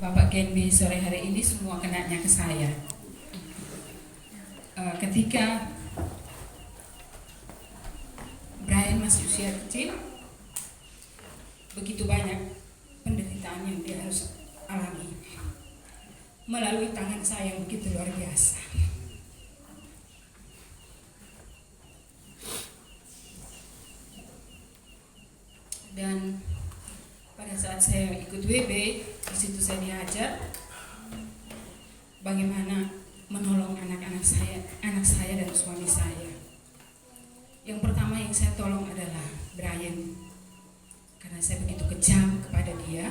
Bapak Genbi sore hari ini semua kenanya ke saya. Ketika Brian masih usia kecil, begitu banyak penderitaan yang dia harus alami melalui tangan saya yang begitu luar biasa. Dan pada saat saya ikut WB, di situ saya diajar bagaimana menolong anak saya dan suami saya. Yang pertama yang saya tolong adalah Brian, karena saya begitu kejam kepada dia.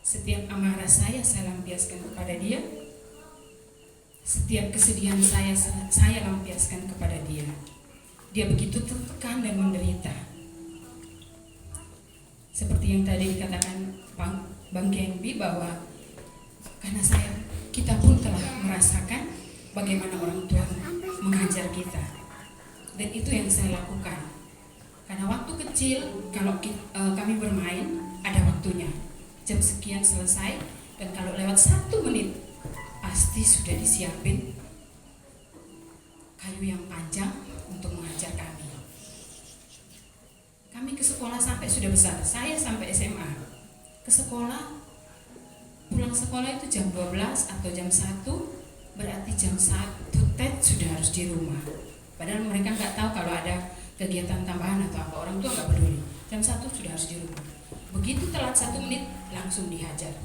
Setiap amarah saya lampiaskan kepada dia. Setiap kesedihan saya lampiaskan kepada dia. Dia begitu tertekan dan menderita. Seperti yang tadi dikatakan Bang Genbi, bahwa karena kita pun telah merasakan bagaimana orang tua mengajar kita. Dan itu yang saya lakukan. Karena waktu kecil, kalau kami bermain, ada waktunya. Jam sekian selesai, dan kalau lewat 1 menit, pasti sudah disiapin kayu yang panjang untuk mengajar kami. Kami ke sekolah sampai sudah besar. Saya sampai SMA. Ke sekolah, pulang sekolah itu jam 12 atau jam 1, berarti jam 1 TET sudah harus di rumah. Padahal mereka nggak tahu kalau ada kegiatan tambahan atau apa, orang tua nggak peduli. Jam 1 sudah harus di rumah. Begitu telat 1 menit, langsung dihajar.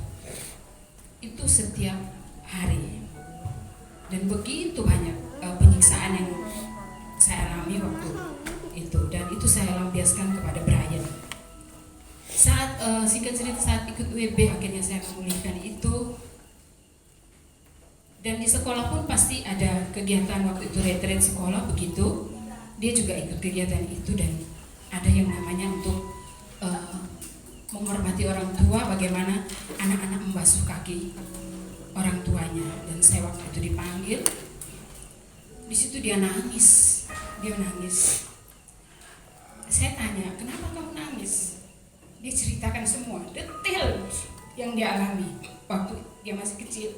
Itu setiap hari. Dan begitu banyak penyiksaan yang saya alami waktu itu, dan itu saya lampiaskan kepada Brian. Saat singkat cerita, saat ikut WB akhirnya saya memulihkan itu. Dan di sekolah pun pasti ada kegiatan, waktu itu retreat sekolah begitu. Dia juga ikut kegiatan itu, dan ada yang namanya untuk menghormati orang tua, bagaimana anak-anak membasuh kaki orang tuanya. Dan saya waktu itu dipanggil, di situ dia nangis. Saya tanya, kenapa kamu nangis? Dia ceritakan semua detail yang dia alami waktu dia masih kecil.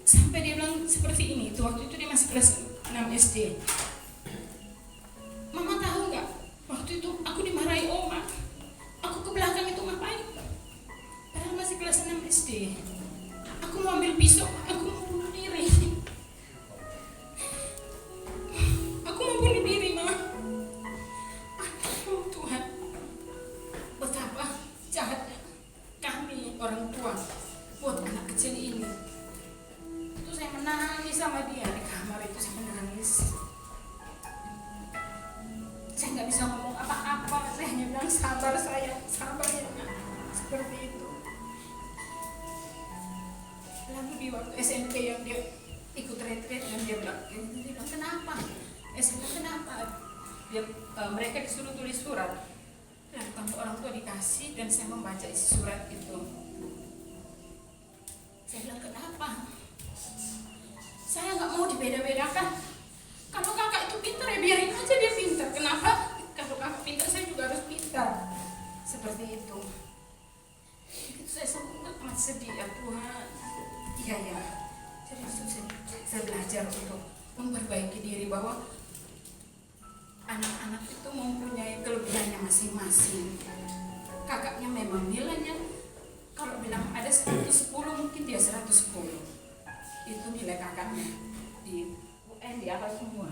Sampai dia bilang seperti ini, itu waktu itu dia masih kelas 6 SD. Mama tahu nggak? Waktu itu aku dimarahi oma. Aku ke belakang itu ngapain? Padahal masih kelas 6 SD. Aku mau ambil pisau, aku mau bunuh diri. Aku mau bunuh diri, Mama. Aduh Tuhan, betapa jahatnya kami orang tua buat anak kecil ini. Itu saya menangis sama dia di kamar itu, saya menangis. Saya nggak bisa ngomong apa-apa, saya hanya bilang sabar sayang, sabar ya nak, seperti itu. Lalu di waktu SMP yang dia ikut retreat, dan dia bilang kenapa? SMP kenapa? Mereka disuruh tulis surat. Dan kamu orang tua dikasih, dan saya membaca isi surat itu. Saya bilang kenapa? Saya nggak mau dibeda-bedakan. Kalau kakak itu pintar, ya biarin aja dia pintar. Kenapa? Kalau kakak pintar, saya juga harus pintar. Seperti itu. Begitu saya sangat sedih, ya Tuhan. Iya. Jadi saya belajar untuk memperbaiki diri, bahwa anak-anak itu mempunyai kelebihannya masing-masing. Kakaknya memang nilainya, kalau bilang ada 110, mungkin dia 110. Itu nilai kakaknya di UN, di apa semua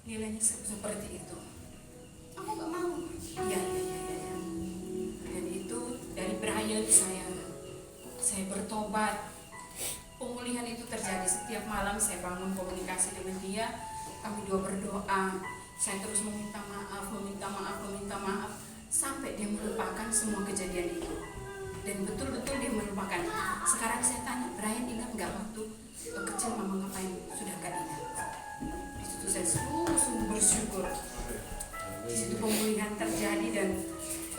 nilainya seperti itu. Aku gak mau. Ya. Dan itu dari Brian saya bertobat. Pemulihan itu terjadi setiap malam. Saya bangun komunikasi dengan dia, kami dua berdoa. Saya terus meminta maaf sampai dia melupakan semua kejadian itu. Dan betul-betul dia melupakan. Sekarang saya tanya, Brian ingat gak waktu kecil mama ngapain? Sudah gak ingat. Di situ saya sungguh bersyukur. Di situ pemulihan terjadi, dan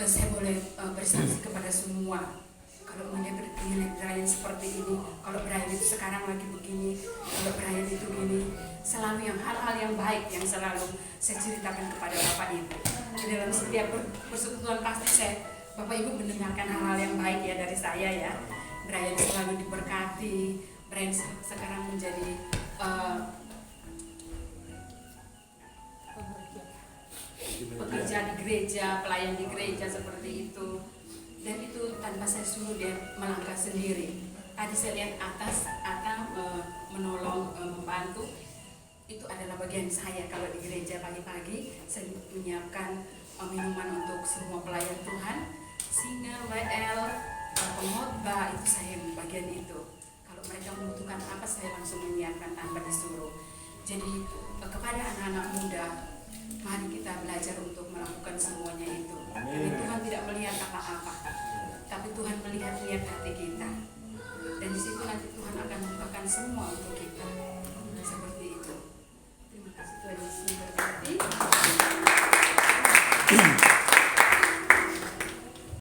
saya boleh bersaksi kepada semua. Kalau melihat Brian seperti ini, kalau Brian itu sekarang lagi begini, kalau Brian itu gini, selalu yang hal-hal yang baik yang selalu saya ceritakan kepada Bapak Ibu. Di dalam setiap persekutuan pasti saya Bapak Ibu mendengarkan hal-hal yang baik ya dari saya ya. Brian selalu diberkati. Brian sekarang menjadi pekerja di gereja, pelayan di gereja seperti itu. Dan itu tanpa saya suruh dia melangkah sendiri. Tadi saya lihat Ata menolong membantu. Itu adalah bagian saya kalau di gereja pagi-pagi saya menyiapkan minuman untuk semua pelayan Tuhan, singer, WL, pengkhotbah, itu saya bagian itu. Kalau mereka membutuhkan apa saya langsung menyiapkan tanpa disuruh. Jadi kepada anak-anak muda, mari kita belajar untuk melakukan semuanya itu. Karena Tuhan tidak melihat apa-apa, tapi Tuhan melihat hati kita. Dan di situ nanti Tuhan akan membukakan semua untuk kita.